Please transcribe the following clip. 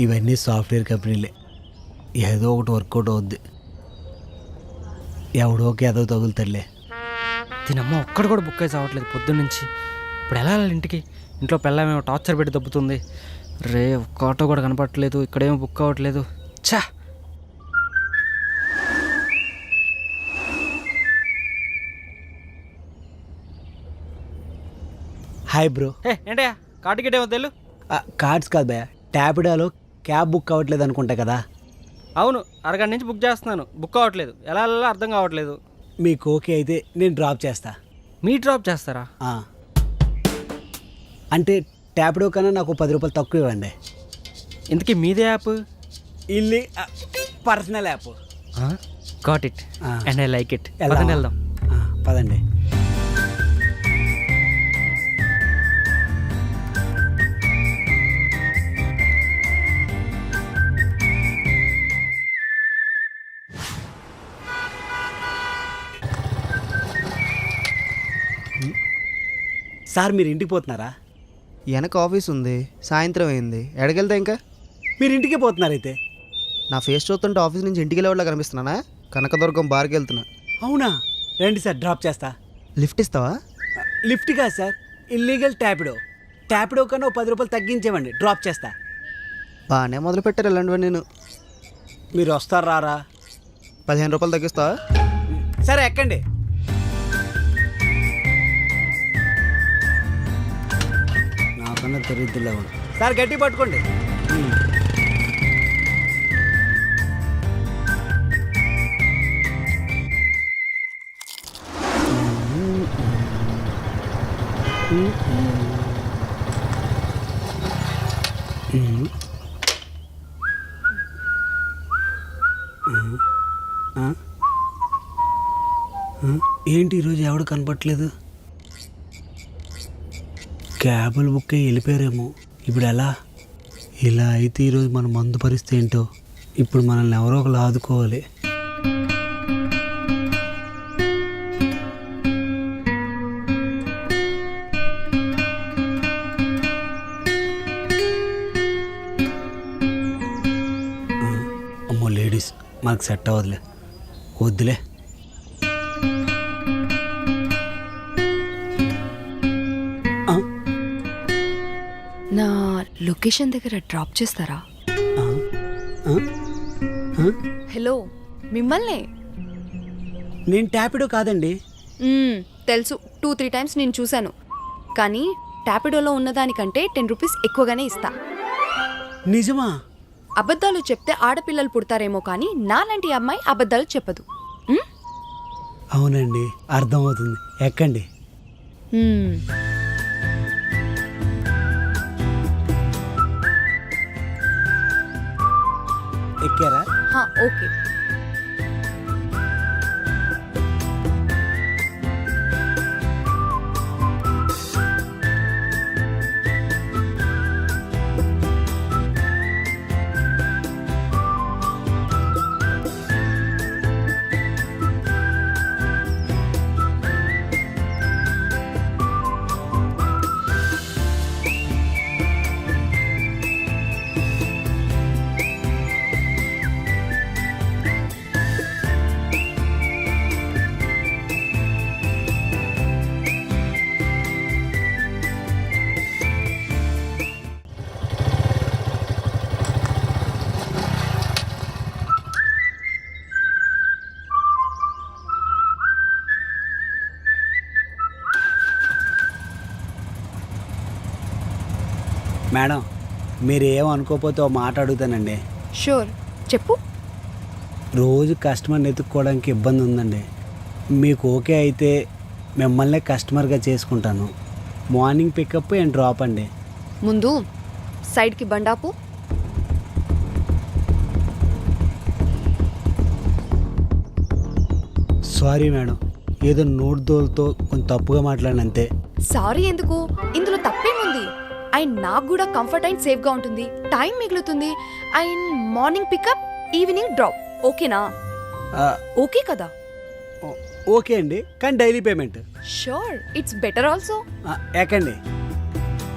ఇవన్నీ సాఫ్ట్వేర్ కంపెనీలే, ఏదో ఒకటి వర్కౌట్ అవుద్ది. ఎవడోకి ఏదో తగులుతాడులే. దీనమ్మ ఒక్కడు కూడా బుక్ అయితే అవ్వట్లేదు పొద్దున్నుంచి. ఇప్పుడు ఎలా వెళ్ళాలి ఇంటికి? ఇంట్లో పిల్లమేమో టార్చర్ పెట్టి దబ్బుతుంది. రే ఒక్క ఆటో కూడా కనపడట్లేదు, ఇక్కడేమో బుక్ అవ్వట్లేదు. ఛా! Hi bro. ఏంటయ్యా కార్ టికెట్ ఏమో తెలు? కార్డ్స్ కాదు భయ్యా, ట్యాపిడాలో క్యాబ్ బుక్ అవ్వట్లేదు అనుకుంటా కదా. అవును, అరగంట నుంచి బుక్ చేస్తున్నాను, బుక్ అవ్వట్లేదు. ఎలా వెళ్ళాలో అర్థం కావట్లేదు. మీకు ఓకే అయితే నేను డ్రాప్ చేస్తా. మీ డ్రాప్ చేస్తారా? అంటే ట్యాపిడో కన్నా నాకు 10 రూపాయలు తక్కువ ఇవ్వండి. ఇంతకీ మీదే యాప్? ఇల్లి personal app. Got it and I like it. వెళ్దాం. పదండి. సార్ మీరు ఇంటికి పోతున్నారా? వెనక ఆఫీస్ ఉంది, సాయంత్రం అయింది, ఎడకెళ్తా ఇంకా. మీరు ఇంటికే పోతున్నారైతే? నా ఫేస్ చూస్తుంటే ఆఫీస్ నుంచి ఇంటికి వెళ్ళేవాళ్ళ కనిపిస్తున్నానా? కనకదుర్గం బార్కి వెళ్తున్నా. అవునా? రండి సార్, డ్రాప్ చేస్తా. లిఫ్ట్ ఇస్తావా? లిఫ్ట్ కాదు సార్, ఇల్లీగల్ ట్యాపిడో. ట్యాపిడో కన్నా 10 రూపాయలు తగ్గించేవండి, డ్రాప్ చేస్తా. బాగానే మొదలు పెట్టారు ఇలాంటివి. నేను మీరు వస్తారు రారా? 15 రూపాయలు తగ్గిస్తావా? సరే ఎక్కండి. నాకన్నా తెలియదులే. సార్ గట్టి పట్టుకోండి. ఏంటి ఈరోజు ఎవడు కనపట్లేదు? క్యాబులు బుక్ అయ్యి వెళ్ళిపోయారేమో. ఇప్పుడు ఎలా? ఇలా అయితే ఈరోజు మన మందు పరిస్థితి ఏంటో. ఇప్పుడు మనల్ని ఎవరో ఒకరు ఆదుకోవాలి. అమ్మో లేడీస్ మనకు సెట్ అవ్వదులే, వద్దులే. నా లొకేషన్ దగ్గర డ్రాప్ చేస్తారా? హలో, మిమ్మల్ని. నేను ట్యాపిడో కాదండి. తెలుసు, 2-3 టైమ్స్ నేను చూశాను. కానీ ట్యాపిడోలో ఉన్నదానికంటే 10 రూపీస్ ఎక్కువగానే ఇస్తా. నిజమా? అబద్ధాలు చెప్తే ఆడపిల్లలు పుడతారేమో, కానీ నాలాంటి అమ్మాయి అబద్ధాలు చెప్పదు. అవునండి, అర్థమవుతుంది. ఎక్కండి. ఎక్కారా? ఓకే. మేడం, మీరు ఏమనుకోకపోతే ఓ మాట అడుగుతానండి. షూర్, చెప్పు. రోజు కస్టమర్ని ఎత్తుక్కోవడానికి ఇబ్బంది ఉందండి. మీకు ఓకే అయితే మిమ్మల్నే కస్టమర్గా చేసుకుంటాను. మార్నింగ్ పికప్ అండ్ డ్రాప్ అండి. ముందు సైడ్కి బండాపు. సారీ మేడం, ఏదో నోట్ దోల్తో కొంచెం తప్పుగా మాట్లాడిన అంతే. సారీ ఎందుకు? ఇందులో తప్పేముంది? అండ్ నాకు కూడా కంఫర్ట్ అండ్ సేఫ్గా ఉంటుంది, టైం మిగులుతుంది. And morning pickup, evening drop. ఓకేనా? ఓకే కదా? ఓకే అండి, కానీ daily payment. Sure, it's better also. ఎక్కండి.